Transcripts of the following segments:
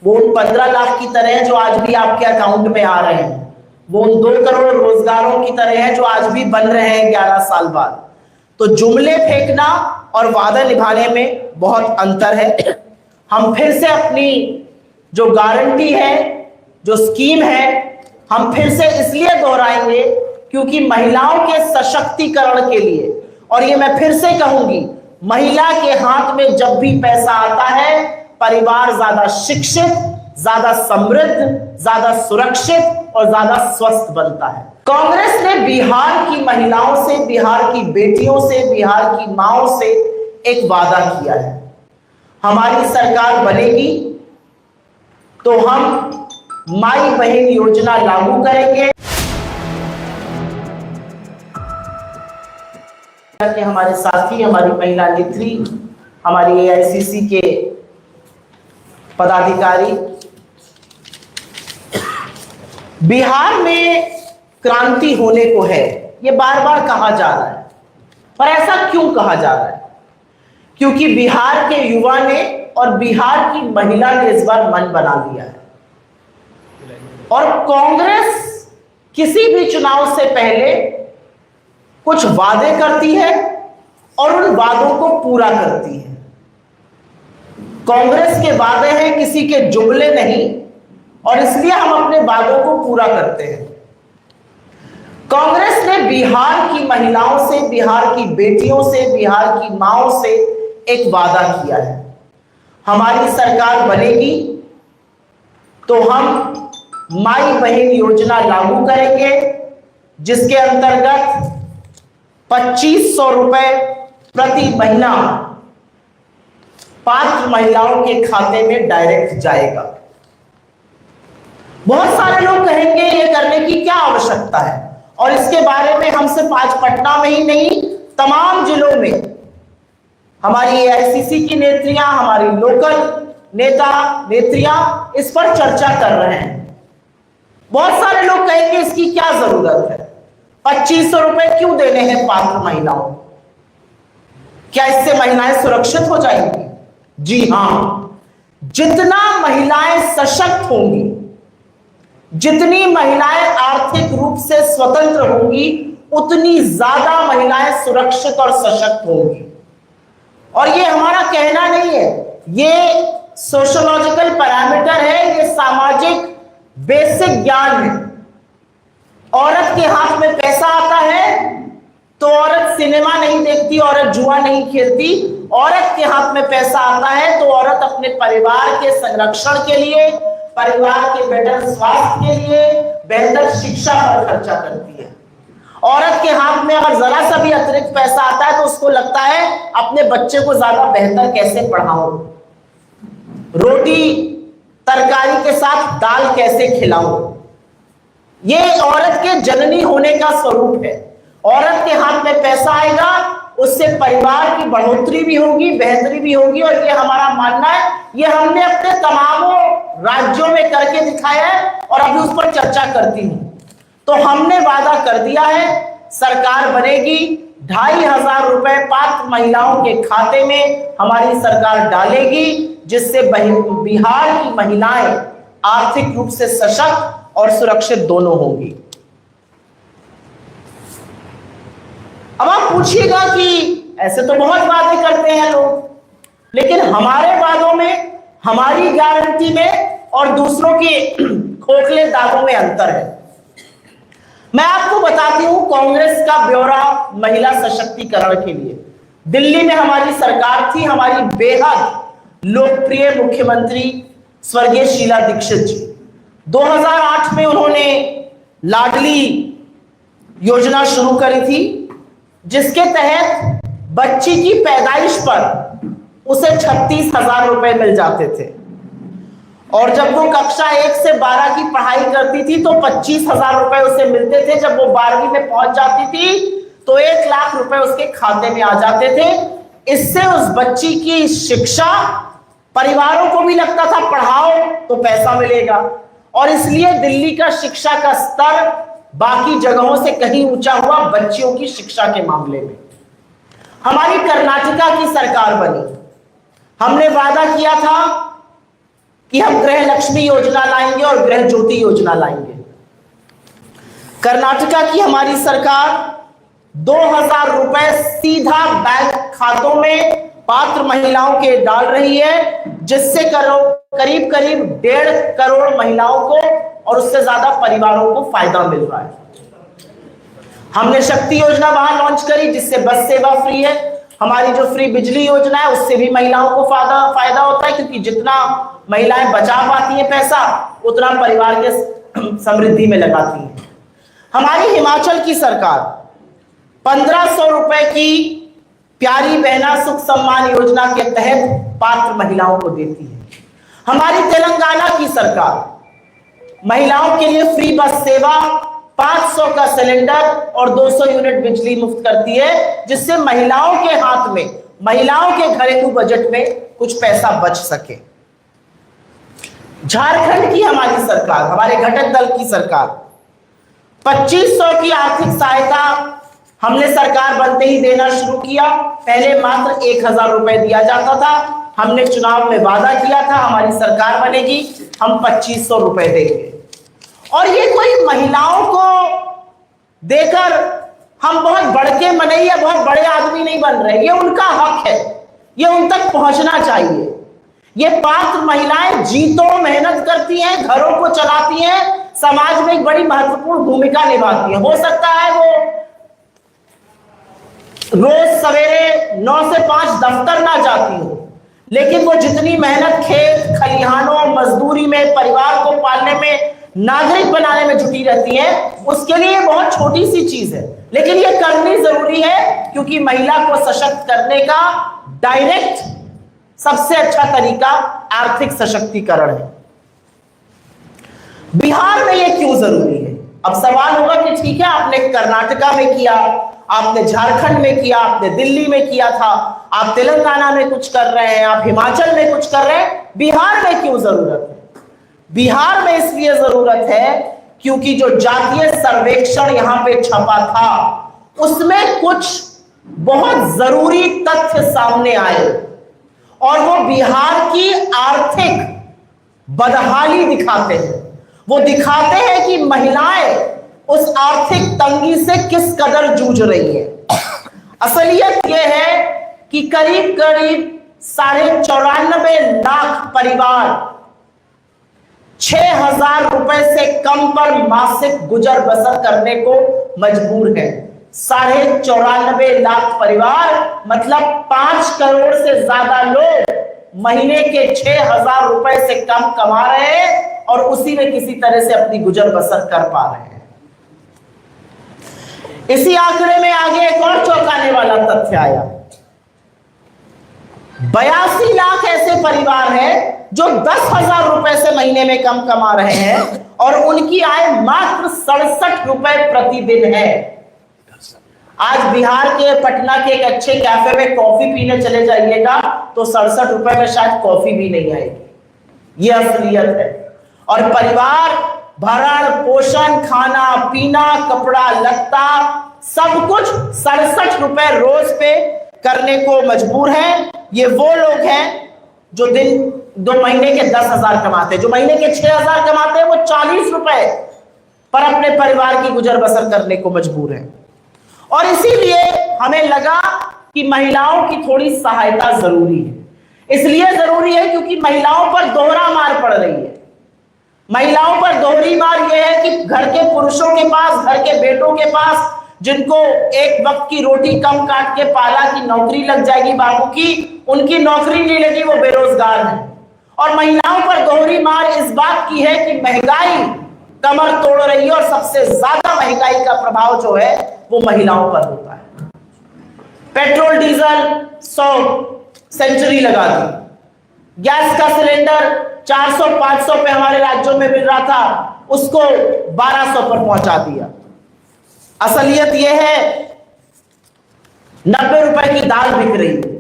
वो उन 15 लाख की तरह है जो आज भी आपके अकाउंट में आ रहे हैं, वो उन 2 करोड़ रोजगारों की तरह है जो आज भी बन रहे हैं 11 साल बाद। तो जुमले फेंकना और वादा निभाने में बहुत अंतर है। हम फिर से अपनी जो गारंटी है, जो स्कीम है, हम फिर से इसलिए दोहराएंगे क्योंकि महिलाओं के सशक्तिकरण के लिए, और ये मैं फिर से कहूंगी, महिला के हाथ में जब भी पैसा आता है, परिवार ज्यादा शिक्षित, ज्यादा समृद्ध, ज्यादा सुरक्षित और ज्यादा स्वस्थ बनता है। कांग्रेस ने बिहार की महिलाओं से, बिहार की बेटियों से, बिहार की माओं से एक वादा किया है, हमारी सरकार बनेगी तो हम माई बहन योजना लागू करेंगे। हमारे साथी, हमारी महिला नेत्री, हमारी एआईसीसी के पदाधिकारी, बिहार में क्रांति होने को है, ये बार बार कहा जा रहा है। पर ऐसा क्यों कहा जा रहा है? क्योंकि बिहार के युवा ने और बिहार की महिला ने इस बार मन बना लिया है, और कांग्रेस किसी भी चुनाव से पहले कुछ वादे करती है और उन वादों को पूरा करती है। कांग्रेस के वादे हैं, किसी के जुमले नहीं, और इसलिए हम अपने वादों को पूरा करते हैं। कांग्रेस ने बिहार की महिलाओं से, बिहार की बेटियों से, बिहार की माओं से एक वादा किया है, हमारी सरकार बनेगी तो हम माई बहन योजना लागू करेंगे, जिसके अंतर्गत 2500 रुपए प्रति महीना पात्र महिलाओं के खाते में डायरेक्ट जाएगा। बहुत सारे लोग कहेंगे ये करने की क्या आवश्यकता है, और इसके बारे में हम सिर्फ आज पटना में ही नहीं, तमाम जिलों में हमारी एआईसीसी की नेत्रियां, हमारी लोकल नेता नेत्रियां इस पर चर्चा कर रहे हैं। बहुत सारे लोग कहेंगे इसकी क्या जरूरत है, 2500 रुपए क्यों देने हैं पात्र महिलाओं, क्या इससे महिलाएं सुरक्षित हो जाएंगी? जी हां, जितना महिलाएं सशक्त होंगी, जितनी महिलाएं आर्थिक रूप से स्वतंत्र होंगी, उतनी ज्यादा महिलाएं सुरक्षित और सशक्त होंगी। और ये हमारा कहना नहीं है, ये सोशियोलॉजिकल पैरामीटर है, ये सामाजिक बेसिक ज्ञान है। औरत के हाथ में पैसा आता है तो औरत सिनेमा नहीं देखती, औरत जुआ नहीं खेलती। औरत के हाथ में पैसा आता है तो औरत अपने परिवार के संरक्षण के लिए, परिवार के बेहतर स्वास्थ्य के लिए, बेहतर शिक्षा पर खर्चा करती है। औरत के हाथ में अगर जरा सा भी अतिरिक्त पैसा आता है तो उसको लगता है अपने बच्चे को ज्यादा बेहतर कैसे पढ़ाऊं, रोटी तरकारी के साथ दाल कैसे खिलाऊं। ये औरत के जननी होने का स्वरूप है। औरत के हाथ में पैसा आएगा, उससे परिवार की बढ़ोतरी भी होगी, बेहतरी भी होगी, और ये हमारा मानना है, ये हमने अपने तमामों राज्यों में करके दिखाया है और अभी उस पर चर्चा करती हूं। तो हमने वादा कर दिया है, सरकार बनेगी, 2500 रुपए पात्र महिलाओं के खाते में हमारी सरकार डालेगी, जिससे बिहार की महिलाएं आर्थिक रूप से सशक्त और सुरक्षित दोनों होंगी। अब आप पूछिएगा कि ऐसे तो बहुत वादे करते हैं लोग, लेकिन हमारे वादों में, हमारी गारंटी में और दूसरों के खोखले दावों में अंतर है। मैं आपको बताती हूं कांग्रेस का ब्यौरा महिला सशक्तिकरण के लिए। दिल्ली में हमारी सरकार थी, हमारी बेहद लोकप्रिय मुख्यमंत्री स्वर्गीय शीला दीक्षित जी। 2008 में उन्होंने लाडली योजना शुरू करी थी, जिसके तहत बच्ची की पैदाइश पर उसे 36,000 रुपए मिल जाते थे, और जब वो कक्षा 1 से 12 की पढ़ाई करती थी तो 25,000 रुपए उसे मिलते थे। जब वो 12वीं में पहुंच जाती थी तो 1 लाख रुपए उसके खाते में आ जाते थे। इससे उस बच्ची की शिक्षा, परिवारों को भी लगता था पढ़ाओ तो पैसा मिलेगा, और इसलिए दिल्ली का शिक्षा का स्तर बाकी जगहों से कहीं ऊंचा हुआ बच्चियों की शिक्षा के मामले में। हमारी कर्नाटका की सरकार बनी, हमने वादा किया था कि हम गृह लक्ष्मी योजना लाएंगे और गृह ज्योति योजना लाएंगे। कर्नाटका की हमारी सरकार 2000 रुपए सीधा बैंक खातों में पात्र महिलाओं के डाल रही है, जिससे करीब करीब 1.5 करोड़ महिलाओं को और उससे ज्यादा परिवारों को फायदा मिल रहा है। हमने शक्ति योजना वहां लॉन्च करी, जिससे बस सेवा फ्री है। हमारी जो फ्री बिजली योजना है, उससे भी महिलाओं को फायदा होता है, क्योंकि जितना महिलाएं बचा पाती हैं पैसा, उतना परिवार के समृद्धि में लगाती हैं। हमारी हिमाचल की सरकार 1500 रुपए की प्यारी बहना सुख सम्मान योजना के तहत पात्र महिलाओं को देती है। हमारी तेलंगाना की सरकार महिलाओं के लिए फ्री बस सेवा, 500 का सिलेंडर और 200 यूनिट बिजली मुफ्त करती है, जिससे महिलाओं के हाथ में, महिलाओं के घरेलू बजट में कुछ पैसा बच सके। झारखंड की हमारी सरकार, हमारे घटक दल की सरकार 2500 की आर्थिक सहायता हमने सरकार बनते ही देना शुरू किया। पहले मात्र 1000 रुपए दिया जाता था। हमने चुनाव में वादा किया था, हमारी सरकार बनेगी, हम 2500 रुपए देंगे। और ये कोई महिलाओं को देकर हम बहुत बड़के मनई या बहुत बड़े आदमी नहीं बन रहे, ये उनका हक है, ये उन तक पहुंचना चाहिए। ये पात्र महिलाएं जी तोड़ मेहनत करती हैं, घरों को चलाती हैं, समाज में एक बड़ी महत्वपूर्ण भूमिका निभाती हैं। हो सकता है वो रोज सवेरे 9 से 5 दफ्तर ना जाती हो, लेकिन वो जितनी मेहनत खेत खलिहानों मजदूरी में, परिवार को पालने में, नागरिक बनाने में जुटी रहती है, उसके लिए बहुत छोटी सी चीज है, लेकिन ये करनी जरूरी है, क्योंकि महिला को सशक्त करने का डायरेक्ट सबसे अच्छा तरीका आर्थिक सशक्तिकरण है। बिहार में ये क्यों जरूरी है? अब सवाल होगा कि ठीक है, आपने कर्नाटका में किया, आपने झारखंड में किया, आपने दिल्ली में किया था, आप तेलंगाना में कुछ कर रहे हैं, आप हिमाचल में कुछ कर रहे हैं, बिहार में क्यों जरूरत है? बिहार में इसलिए जरूरत है क्योंकि जो जातीय सर्वेक्षण यहां पे छपा था, उसमें कुछ बहुत जरूरी तथ्य सामने आए और वो बिहार की आर्थिक बदहाली दिखाते हैं। वो दिखाते हैं कि महिलाएं उस आर्थिक तंगी से किस कदर जूझ रही है। असलियत यह है कि करीब करीब 94.5 लाख परिवार 6000 रुपए से कम पर मासिक गुजर बसर करने को मजबूर है। 94.5 लाख परिवार मतलब 5 करोड़ से ज्यादा लोग महीने के 6000 रुपए से कम कमा रहे हैं और उसी में किसी तरह से अपनी गुजर बसर कर पा रहे हैं। इसी आंकड़े में आगे एक और चौंकाने वाला तथ्य आया। 82 लाख ऐसे परिवार हैं जो 10,000 रुपए से महीने में कम कमा रहे हैं और उनकी आय मात्र 67 रुपए प्रतिदिन है। आज बिहार के पटना के एक अच्छे कैफे में कॉफी पीने चले जाइएगा तो 67 रुपए में शायद कॉफी भी नहीं आएगी। ये असलियत है। और परिवार भरण पोषण, खाना पीना, कपड़ा लत्ता सब कुछ 67 रुपए रोज पे करने को मजबूर है। ये वो लोग हैं जो दो महीने के 10,000 कमाते हैं, जो महीने के 6,000 कमाते हैं, वो 40 रुपए पर अपने परिवार की गुजर बसर करने को मजबूर है। और इसीलिए हमें लगा कि महिलाओं की थोड़ी सहायता जरूरी है। इसलिए जरूरी है क्योंकि महिलाओं पर दोहरा मार पड़ रही है। महिलाओं पर दोहरी मार यह है कि घर के पुरुषों के पास, घर के बेटों के पास, जिनको एक वक्त की रोटी कम काट के पाला कि नौकरी लग जाएगी बाबू की, उनकी नौकरी नहीं लगी, वो बेरोजगार है। और महिलाओं पर दोहरी मार इस बात की है कि महंगाई कमर तोड़ रही है और सबसे ज्यादा महंगाई का प्रभाव जो है वो महिलाओं पर होता है। पेट्रोल डीजल 100 सेंचुरी लगा दी, गैस का सिलेंडर 400-500 पे हमारे राज्यों में मिल रहा था, उसको 1200 पर पहुंचा दिया। असलियत यह है 90 रुपए की दाल बिक रही है।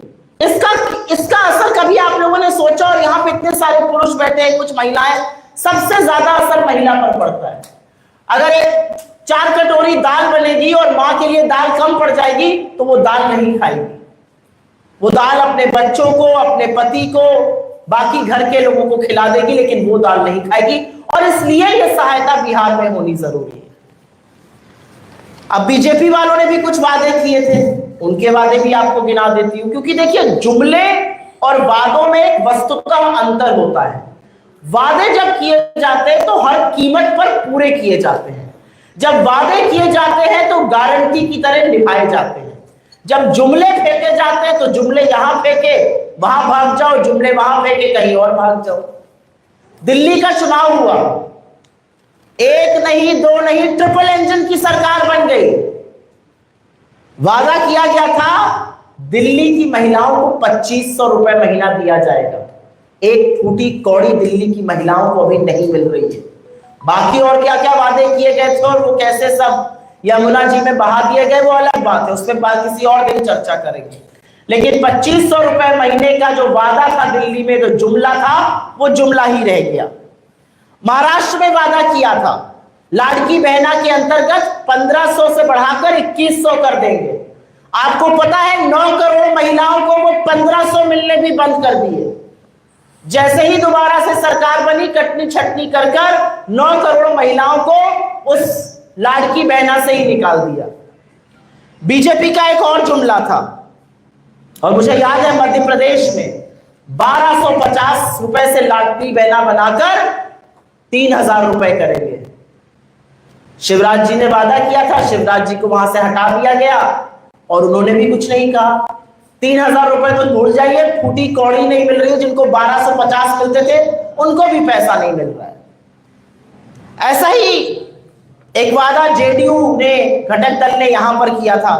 इसका असर कभी आप लोगों ने सोचा? और यहां पे इतने सारे पुरुष बैठे हैं, कुछ महिलाएं, सबसे ज्यादा असर महिला पर पड़ता है। अगर एक 4 कटोरी दाल बनेगी और मां के लिए दाल कम पड़ जाएगी तो वो दाल नहीं खाएगी। वो दाल अपने बच्चों को, अपने पति को, बाकी घर के लोगों को खिला देगी, लेकिन वो दाल नहीं खाएगी। और इसलिए ये सहायता बिहार में होनी जरूरी है। अब बीजेपी वालों ने भी कुछ वादे किए थे, उनके वादे भी आपको गिना देती हूं, क्योंकि देखिए जुमले और वादों में एक वस्तुतः अंतर होता है। वादे जब किए जाते हैं तो हर कीमत पर पूरे किए जाते हैं। जब वादे किए जाते हैं तो गारंटी की तरह निभाए जाते हैं। जब जुमले फेंके जाते हैं तो जुमले यहां फेंके वहां भाग जाओ, जुमले वहां फेंके कहीं और भाग जाओ। दिल्ली का चुनाव हुआ, एक नहीं दो नहीं ट्रिपल इंजन की सरकार बन गई। वादा किया गया था दिल्ली की महिलाओं को 2500 रुपए महीना दिया जाएगा। एक फूटी कौड़ी दिल्ली की महिलाओं को अभी नहीं मिल रही है। बाकी और क्या क्या वादे किए गए थे और वो कैसे सब यमुना जी में बहा दिए गए, वो अलग बात है, उस पर बात किसी और दिन चर्चा करेंगे। लेकिन 2500 रुपए महीने का जो वादा था दिल्ली में, जो जुमला था, वो जुमला ही रह गया। महाराष्ट्र में वादा किया था लाड़की बहना के अंतर्गत 1500 से बढ़ाकर 2100 कर देंगे। आपको पता है 9 करोड़ महिलाओं को वो 1500 मिलने भी बंद कर दिए। जैसे ही दोबारा से सरकार बनी, कटनी छटनी कर 9 करोड़ महिलाओं को उस लाड़की बहना से ही निकाल दिया। बीजेपी का एक और जुमला था, और मुझे याद है मध्य प्रदेश में 1250 रुपए से लाड़की बहना बनाकर 3000 रुपए करेंगे। शिवराज जी ने वादा किया था, शिवराज जी को वहां से हटा दिया गया और उन्होंने भी कुछ नहीं कहा। 3000 रुपए तो भूल जाइए, फूटी कौड़ी नहीं मिल रही है। जिनको 1250 मिलते थे उनको भी पैसा नहीं मिल रहा है। ऐसा ही एक वादा जेडीयू ने, घटक दल ने यहां पर किया था।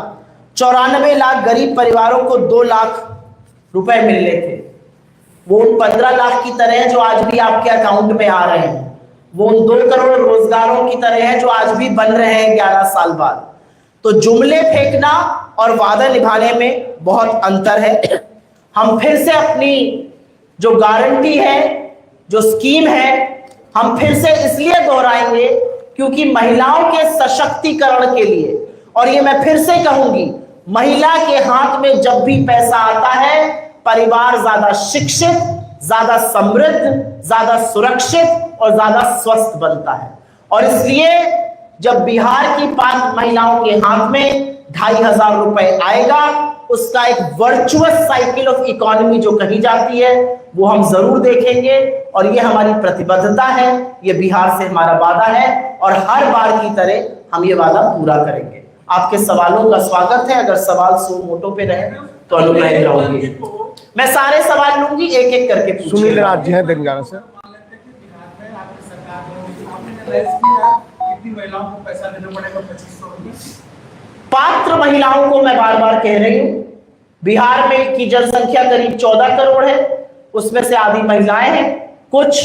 94 लाख गरीब परिवारों को 2 लाख रुपए मिलने थे। वो उन 15 लाख की तरह है जो आज भी आपके अकाउंट में आ रहे हैं। वो उन 2 करोड़ रोजगारों की तरह है जो आज भी बन रहे हैं 11 साल बाद। तो जुमले फेंकना और वादा निभाने में बहुत अंतर है। हम फिर से अपनी जो गारंटी है, जो स्कीम है, हम फिर से इसलिए दोहराएंगे क्योंकि महिलाओं के सशक्तिकरण के लिए, और ये मैं फिर से कहूंगी, महिला के हाथ में जब भी पैसा आता है, परिवार ज्यादा शिक्षित, ज्यादा समृद्ध, ज्यादा सुरक्षित और ज्यादा स्वस्थ बनता है। और इसलिए जब बिहार की पात्र महिलाओं के हाथ में 2500 रुपए आएगा, उसका एक वर्चुअस साइकिल ऑफ इकोनॉमी जो कही जाती है, वो हम जरूर देखेंगे। और ये हमारी प्रतिबद्धता है, ये बिहार से हमारा वादा है, और हर बार की तरह हम ये वादा पूरा करेंगे। आपके सवालों का स्वागत है। अगर सवाल सो मोटो पे रहे तो अनुग्रह रहूंगी, मैं सारे सवाल लूंगी, एक एक करके। सुनील राज जी हैं तेलंगाना से। महिलाओं को पैसा देना पड़ेगा 2500 रुपये। पात्र महिलाओं को मैं बार बार कह रही हूं, बिहार में की जनसंख्या करीब 14 करोड़ है, उसमें से आधी महिलाएं हैं। कुछ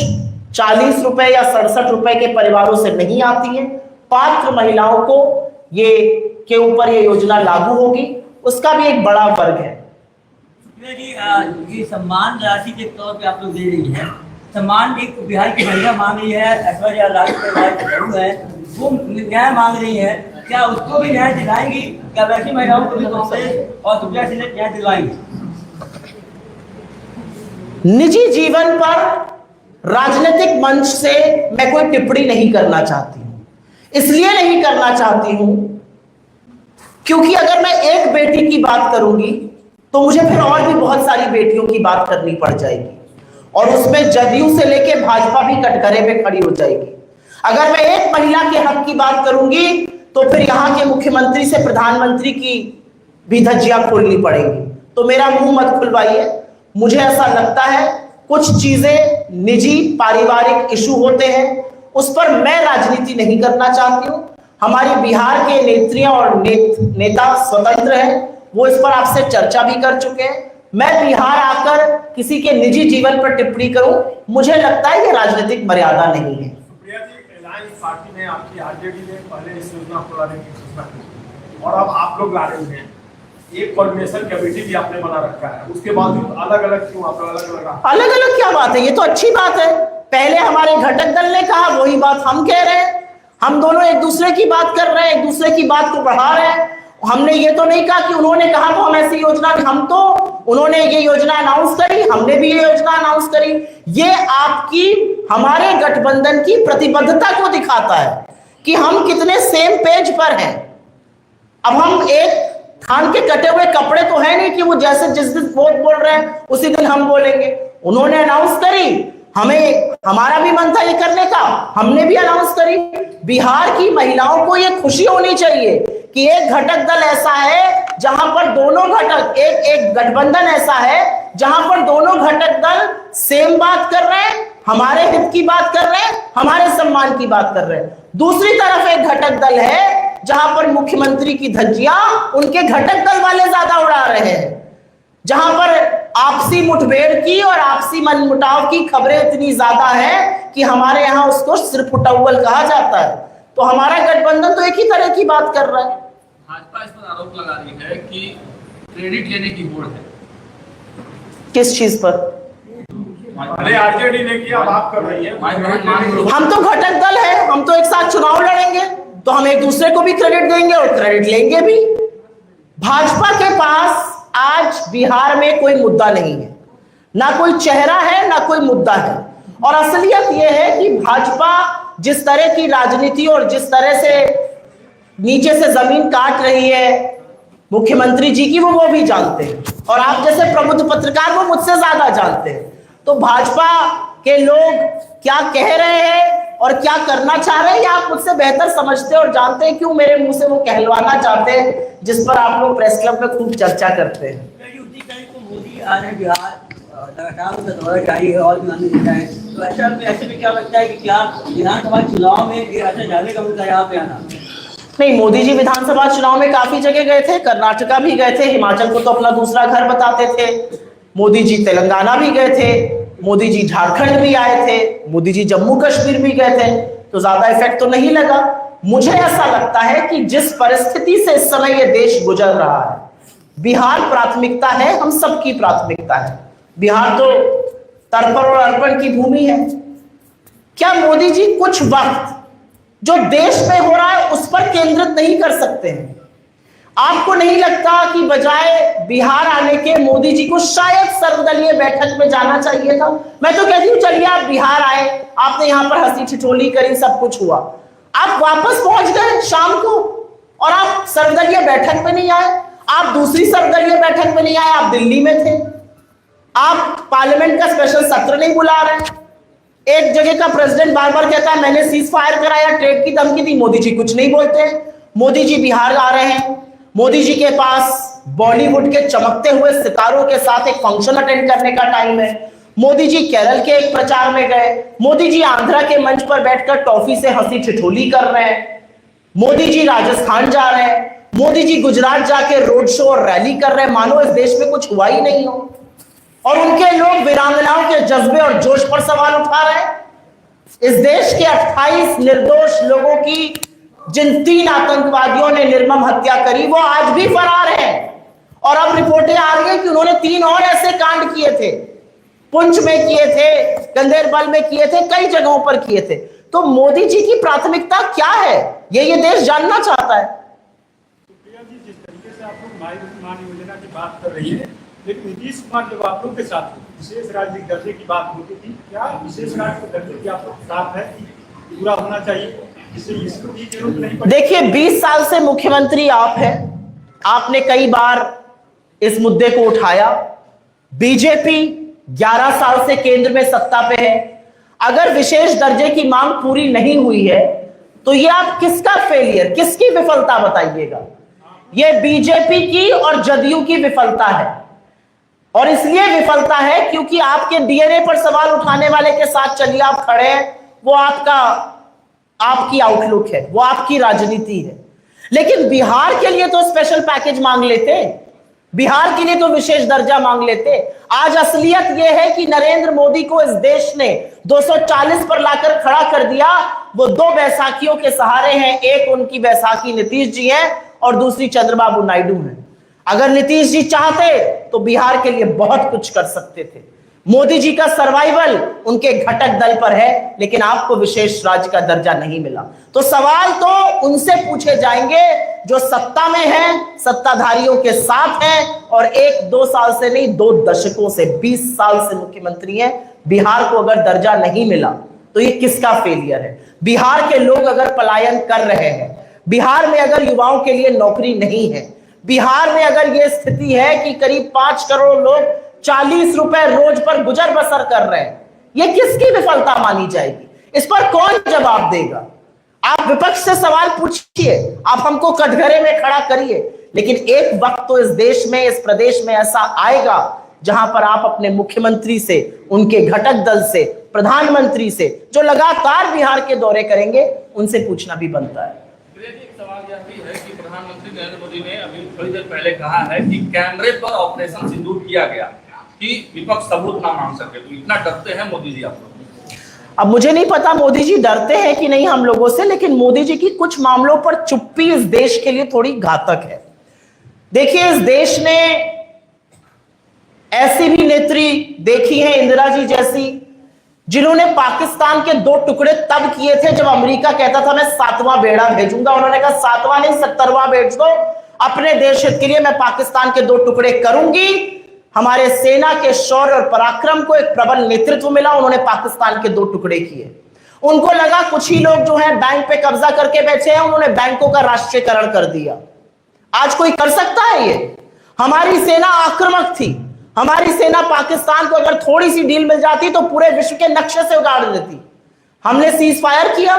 40 रुपए या 67 रुपए के परिवारों से नहीं आती है। पात्र महिलाओं को ये के ऊपर ये योजना लागू होगी, उसका भी एक बड़ा वर्ग है। ये सम्मान राशि के तौर पे आप लोग दे रही हैं, सम्मान एक बिहार की महिला मांग रही है, ऐश्वर्या राय है, वो न्याय मांग रही है, क्या उसको भी न्याय दिलाएंगी? क्या वैसी महिलाओं को भी कांग्रेस और सुप्रिया से न्याय दिलवाएंगी? निजी जीवन पर राजनीतिक मंच से मैं कोई टिप्पणी नहीं करना चाहती हूं। इसलिए नहीं करना चाहती हूं क्योंकि अगर मैं एक बेटी की बात करूंगी तो मुझे फिर और भी बहुत सारी बेटियों की बात करनी पड़ जाएगी, और उसमें जदयू से लेके भाजपा भी कटघरे पे खड़ी हो जाएगी। अगर मैं एक महिला के हक की बात करूंगी तो फिर यहाँ के मुख्यमंत्री से प्रधानमंत्री की भी धज्जियां खोलनी पड़ेगी। तो मेरा मुंह मत खुलवाइए। मुझे ऐसा लगता है कुछ चीजें निजी पारिवारिक इशू होते हैं, उस पर मैं राजनीति नहीं करना चाहती हूं। हमारी बिहार के नेत्रियां और नेता स्वतंत्र हैं, वो इस पर आपसे चर्चा भी कर चुके हैं। मैं बिहार आकर किसी के निजी जीवन पर टिप्पणी करूं, मुझे लगता है ये राजनीतिक मर्यादा नहीं है। सुप्रिया जी, अलायंस पार्टी ने, आपकी आरजेडी ने पहले इस योजना को लाने की घोषणा की और अब आप लोग ला रहे हैं। एक कोऑर्डिनेशन कमेटी भी आपने बना रखा है, उसके बावजूद अलग अलग क्यों? आप अलग अलग क्या बात है? ये तो अच्छी बात है। पहले हमारे घटक दल ने कहा, वही बात हम कह रहे हैं। हम दोनों एक दूसरे की बात कर रहे हैं, एक दूसरे की बात को बढ़ा रहे हैं। हमने ये तो नहीं कहा कि उन्होंने कहा तो हम ऐसी योजना, हम तो उन्होंने ये योजना अनाउंस करी, हमने भी ये योजना अनाउंस करी। ये आपकी हमारे गठबंधन की प्रतिबद्धता को दिखाता है कि हम कितने सेम पेज पर हैं। अब हम एक थान के कटे हुए कपड़े तो है नहीं कि वो जैसे जिस दिन वो बोल रहे हैं उसी दिन हम बोलेंगे। उन्होंने अनाउंस करी, हमें हमारा भी मन था ये करने का, हमने भी अनाउंस करी। बिहार की महिलाओं को ये खुशी होनी चाहिए कि एक घटक दल ऐसा है जहां पर दोनों घटक, एक गठबंधन ऐसा है जहां पर दोनों घटक दल सेम बात कर रहे हैं, हमारे हित की बात कर रहे हैं, हमारे सम्मान की बात कर रहे हैं। दूसरी तरफ एक घटक दल है जहां पर मुख्यमंत्री की धज्जियां उनके घटक दल वाले ज्यादा उड़ा रहे हैं, जहां पर आपसी मुठभेड़ की और आपसी मनमुटाव की खबरें इतनी ज्यादा हैं कि हमारे यहां उसको सिरपुटौल कहा जाता है। तो हमारा गठबंधन तो एक ही तरह की बात कर रहा है। भाजपा इस पर आरोप लगा रही है कि क्रेडिट लेने की होड़ है। किस चीज पर? पहले आरजेडी ने किया, अब आप कर रही है। हम तो घटक दल है, हम तो एक साथ चुनाव लड़ेंगे तो हम एक दूसरे को भी क्रेडिट देंगे और क्रेडिट लेंगे भी। भाजपा के पास आज बिहार में कोई मुद्दा नहीं है, ना कोई चेहरा है ना कोई मुद्दा है। और असलियत यह है कि भाजपा जिस तरह की राजनीति और जिस तरह से नीचे से जमीन काट रही है मुख्यमंत्री जी की, वो भी जानते हैं और आप जैसे प्रबुद्ध पत्रकार वो मुझसे ज्यादा जानते हैं। तो भाजपा के लोग क्या कह रहे हैं और क्या करना चाह रहे हैं आप मुझसे बेहतर समझते और जानते हैं। क्यों मेरे मुंह से वो कहलवाना चाहते हैं जिस पर आप लोग प्रेस क्लब में खूब चर्चा करते हैं। मोदी आ रहे हैं बिहार, लगातार उनका दौरा जारी है और भी अन्य नेता है, तो ऐसे में क्या लगता है कि क्या विधानसभा चुनाव में ऐसा जाने का उनका यहाँ पे आना? नहीं, मोदी जी विधानसभा चुनाव में काफी जगह गए थे, कर्नाटका भी गए थे, हिमाचल को तो अपना दूसरा घर बताते थे। मोदी जी तेलंगाना भी गए थे, मोदी जी झारखंड भी आए थे, मोदी जी जम्मू कश्मीर भी गए थे, तो ज्यादा इफेक्ट तो नहीं लगा। मुझे ऐसा लगता है कि जिस परिस्थिति से इस समय यह देश गुजर रहा है, बिहार प्राथमिकता है, हम सबकी प्राथमिकता है। बिहार तो तर्पण और अर्पण की भूमि है। क्या मोदी जी कुछ वक्त जो देश में हो रहा है उस पर केंद्रित नहीं कर सकते हैं? आपको नहीं लगता कि बजाय बिहार आने के मोदी जी को शायद सर्वदलीय बैठक में जाना चाहिए था? मैं तो कहती हूं चलिए आप बिहार आए, आपने यहां पर हंसी ठिठोली करी, सब कुछ हुआ, आप वापस पहुंच गए शाम को और आप सर्वदलीय बैठक में नहीं आए, आप दूसरी सर्वदलीय बैठक में नहीं आए, आप दिल्ली में थे, आप पार्लियामेंट का स्पेशल सत्र नहीं बुला रहे। एक जगह का प्रेसिडेंट बार बार कहता है मैंने सीज फायर कराया, ट्रेड की धमकी दी, मोदी जी कुछ नहीं बोलते। मोदी जी बिहार आ रहे हैं, मोदी जी के पास बॉलीवुड के चमकते हुए सितारों के साथ एक फंक्शन अटेंड करने का टाइम है। मोदी जी केरल के एक प्रचार में गए, मोदी जी आंध्रा के मंच पर बैठकर टॉफी से हंसी ठिठोली कर रहे हैं, मोदी जी राजस्थान जा रहे हैं, मोदी जी गुजरात जाके रोड शो और रैली कर रहे हैं, मानो इस देश में कुछ हुआ ही नहीं हो। और उनके लोग वीरांगनाओं के जज्बे और जोश पर सवाल उठा रहे हैं। इस देश के 28 निर्दोष लोगों की जिन 3 आतंकवादियों ने निर्मम हत्या करी वो आज भी फरार हैं। और अब रिपोर्टें आ रही है कि उन्होंने 3 और ऐसे कांड किए थे, पुंछ में किए थे, गंदेरबल में किए थे, कई जगहों पर किए थे। तो मोदी जी की प्राथमिकता क्या है, ये देश जानना चाहता है। प्रिया जी, जिस तरीके से आप लोग मान योजना की बात कर रही है, लेकिन नीतीश कुमार जब आप लोग के साथ विशेष राजनीतिक दर्जे की बात होती थी, क्या विशेष राजनीतिक दर्जे की आप लोग साथ है पूरा होना चाहिए, जिससे इसकी जरूरत नहीं पड़े? देखिए 20 साल से मुख्यमंत्री आप हैं, आपने कई बार इस मुद्दे को उठाया। बीजेपी 11 साल से केंद्र में सत्ता पे है। अगर विशेष दर्जे की मांग पूरी नहीं हुई है तो ये आप किसका फेलियर, किसकी विफलता बताइएगा? ये बीजेपी की और जदयू की विफलता है। और इसलिए विफलता है क्योंकि आपके डीएनए पर सवाल उठाने वाले के साथ चलिए आप खड़े हैं, वो आपकी आउटलुक है, वो आपकी राजनीति है। लेकिन बिहार के लिए तो स्पेशल पैकेज मांग लेते, बिहार के लिए तो विशेष दर्जा मांग लेते। आज असलियत यह है कि नरेंद्र मोदी को इस देश ने 240 पर लाकर खड़ा कर दिया। वो 2 बैसाखियों के सहारे हैं, एक उनकी बैसाखी नीतीश जी है और दूसरी चंद्रबाबू नायडू है। अगर नीतीश जी चाहते तो बिहार के लिए बहुत कुछ कर सकते थे। मोदी जी का सर्वाइवल उनके घटक दल पर है, लेकिन आपको विशेष राज्य का दर्जा नहीं मिला। तो सवाल तो उनसे पूछे जाएंगे जो सत्ता में हैं, सत्ताधारियों के साथ हैं और 1-2 साल से नहीं 2 दशकों से 20 साल से मुख्यमंत्री हैं। बिहार को अगर दर्जा नहीं मिला तो ये किसका फेलियर है? बिहार के लोग अगर पलायन कर रहे हैं, बिहार में अगर युवाओं के लिए नौकरी नहीं है, बिहार में अगर यह स्थिति है कि करीब 5 करोड़ लोग 40 रुपए रोज पर गुजर बसर कर रहे हैं, ये किसकी विफलता मानी जाएगी? इस पर कौन जवाब देगा? आप विपक्ष से सवाल पूछिए, आप हमको कटघरे में खड़ा करिए, लेकिन एक वक्त तो इस देश में, इस प्रदेश में ऐसा आएगा जहां पर आप अपने मुख्यमंत्री से, उनके घटक दल से, प्रधानमंत्री से, जो लगातार बिहार के दौरे करेंगे, उनसे पूछना भी बनता है। एक सवाल यह भी है कि प्रधानमंत्री नरेंद्र मोदी ने अभी थोड़ी देर पहले कहा है कि कैमरे पर ऑपरेशन सिंदूर किया गया कि विपक्ष सबूत ना मांग सके, तो इतना डरते हैं मोदी जी आप लोग? अब मुझे नहीं पता मोदी जी डरते हैं कि नहीं हम लोगों से, लेकिन मोदी जी की कुछ मामलों पर चुप्पी इस देश के लिए थोड़ी घातक है। देखिए, इस देश ने ऐसी भी नेत्री देखी है, इंदिरा जी जैसी, जिन्होंने पाकिस्तान के 2 टुकड़े तब किए थे जब अमेरिका कहता था मैं 7वां बेड़ा भेजूंगा। उन्होंने कहा 7वां नहीं 70वां भेज दो, अपने देश हित के लिए मैं पाकिस्तान के 2 टुकड़े करूंगी। हमारे सेना के शौर्य और पराक्रम को एक प्रबल नेतृत्व मिला, उन्होंने पाकिस्तान के 2 टुकड़े किए। उनको लगा कुछ ही लोग जो हैं बैंक पे कब्जा करके बैठे हैं, उन्होंने बैंकों का राष्ट्रीयकरण कर दिया। आज कोई कर सकता है ये? हमारी सेना आक्रामक थी, हमारी सेना पाकिस्तान को अगर थोड़ी सी डील मिल जाती तो पूरे विश्व के नक्शे से उगाड़ देती। हमने सीज फायर किया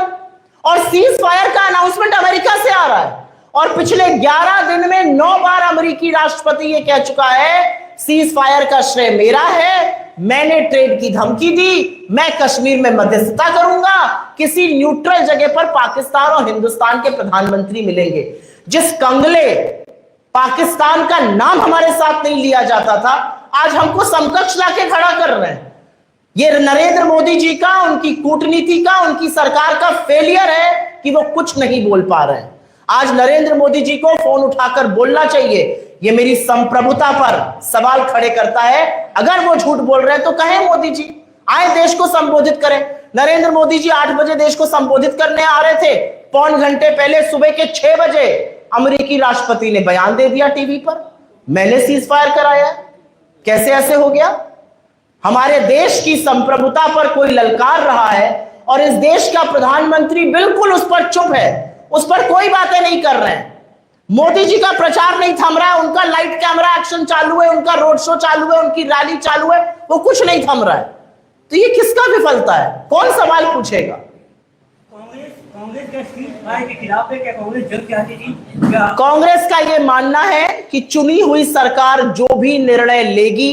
और सीज फायर का अनाउंसमेंट अमेरिका से आ रहा है और पिछले 11 दिन में 9 बार अमेरिकी राष्ट्रपति ये कह चुका है सीज फायर का श्रेय मेरा है, मैंने ट्रेड की धमकी दी, मैं कश्मीर में मध्यस्थता करूंगा। किसी न्यूट्रल जगह पर पाकिस्तान और हिंदुस्तान के प्रधानमंत्री मिलेंगे। जिस कंगले पाकिस्तान का नाम हमारे साथ नहीं लिया जाता था, आज हमको समकक्ष लाके खड़ा कर रहे हैं। ये नरेंद्र मोदी जी का, उनकी कूटनीति का, उनकी सरकार का फेलियर है कि वो कुछ नहीं बोल पा रहे हैं। आज नरेंद्र मोदी जी को फोन उठाकर बोलना चाहिए। ये मेरी संप्रभुता पर सवाल खड़े करता है। अगर वो झूठ बोल रहे हैं तो कहें मोदी जी, आए देश को संबोधित करें। नरेंद्र मोदी जी 8 बजे देश को संबोधित करने आ रहे थे, पौन घंटे पहले सुबह के 6 बजे अमेरिकी राष्ट्रपति ने बयान दे दिया टीवी पर, मैंने सीज फायर कराया। कैसे ऐसे हो गया? हमारे देश की संप्रभुता पर कोई ललकार रहा है और इस देश का प्रधानमंत्री बिल्कुल उस पर चुप है, उस पर कोई बातें नहीं कर रहे हैं। मोदी जी का प्रचार नहीं थम रहा है, उनका लाइट कैमरा एक्शन चालू है, उनका रोड शो चालू है, उनकी रैली चालू है, वो कुछ नहीं थम रहा है। तो ये किसका विफलता है? कौन सवाल पूछेगा? कांग्रेस का सीज फायर के खिलाफ है क्या? कांग्रेस जंग चाहती थी? कांग्रेस का यह मानना है कि चुनी हुई सरकार जो भी निर्णय लेगी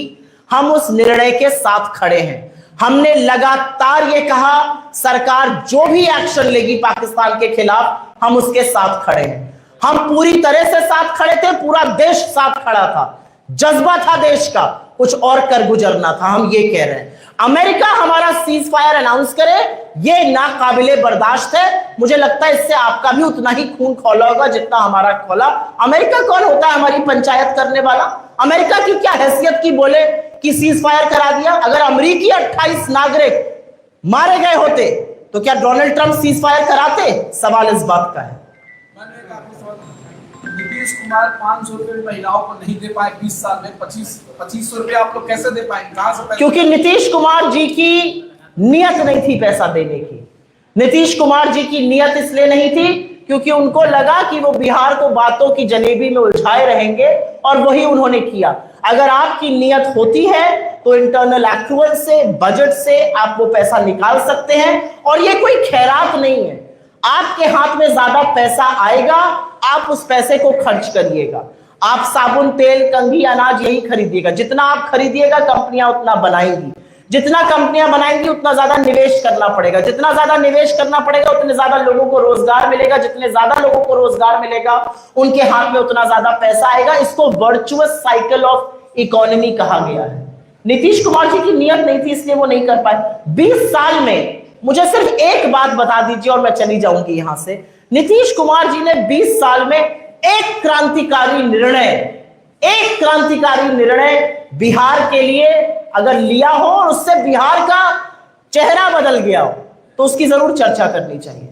हम उस निर्णय के साथ खड़े हैं। हमने लगातार ये कहा सरकार जो भी एक्शन लेगी पाकिस्तान के खिलाफ हम उसके साथ खड़े हैं। हम पूरी तरह से साथ खड़े थे, पूरा देश साथ खड़ा था, जज्बा था देश का, कुछ और कर गुजरना था। हम ये कह रहे हैं अमेरिका हमारा सीज फायर अनाउंस करे, ये नाकाबिले बर्दाश्त है। मुझे लगता है इससे आपका भी उतना ही खून खौला होगा जितना हमारा खौला। अमेरिका कौन होता है हमारी पंचायत करने वाला? अमेरिका की क्या हैसियत की बोले कि सीज फायर करा दिया? अगर अमेरिकी 28 नागरिक मारे गए होते तो क्या डोनाल्ड ट्रंप सीज फायर कराते? सवाल इस बात का है। नीतीश कुमार 500 रुपए महिलाओं को नहीं दे पाए 20 साल में, 2500 रुपए आप लोग कैसे दे पाएंगे? कहां से? क्योंकि नीतीश कुमार जी की नियत नहीं थी पैसा देने की। नीतीश कुमार जी की नियत इसलिए नहीं थी क्योंकि उनको लगा कि वो बिहार को बातों की जलेबी में उलझाए रहेंगे और वही उन्होंने किया। अगर आपकी नियत होती है तो इंटरनल एक्रूअल से, बजट से आप वो पैसा निकाल सकते हैं और ये कोई खैरात नहीं है। आपके हाथ में ज्यादा पैसा आएगा, आप उस पैसे को खर्च करिएगा। आप साबुन, तेल, कंघी, अनाज यही खरीदिएगा। जितना आप खरीदिएगा कंपनियां उतना बनाएंगी, जितना कंपनियां बनाएंगी उतना ज्यादा निवेश करना पड़ेगा, जितना ज्यादा निवेश करना पड़ेगा उतने ज्यादा लोगों को रोजगार मिलेगा, जितने ज्यादा लोगों को रोजगार मिलेगा उनके हाथ में उतना ज्यादा पैसा आएगा। इसको वर्चुअस साइकिल ऑफ इकोनॉमी कहा गया है। नीतीश कुमार जी की नियत नहीं थी इसलिए वो नहीं कर पाए। 20 साल में मुझे सिर्फ एक बात बता दीजिए और मैं चली जाऊंगी यहां से। नीतीश कुमार जी ने 20 साल में एक क्रांतिकारी निर्णय एक क्रांतिकारी निर्णय बिहार के लिए अगर लिया हो और उससे बिहार का चेहरा बदल गया हो तो उसकी जरूर चर्चा करनी चाहिए।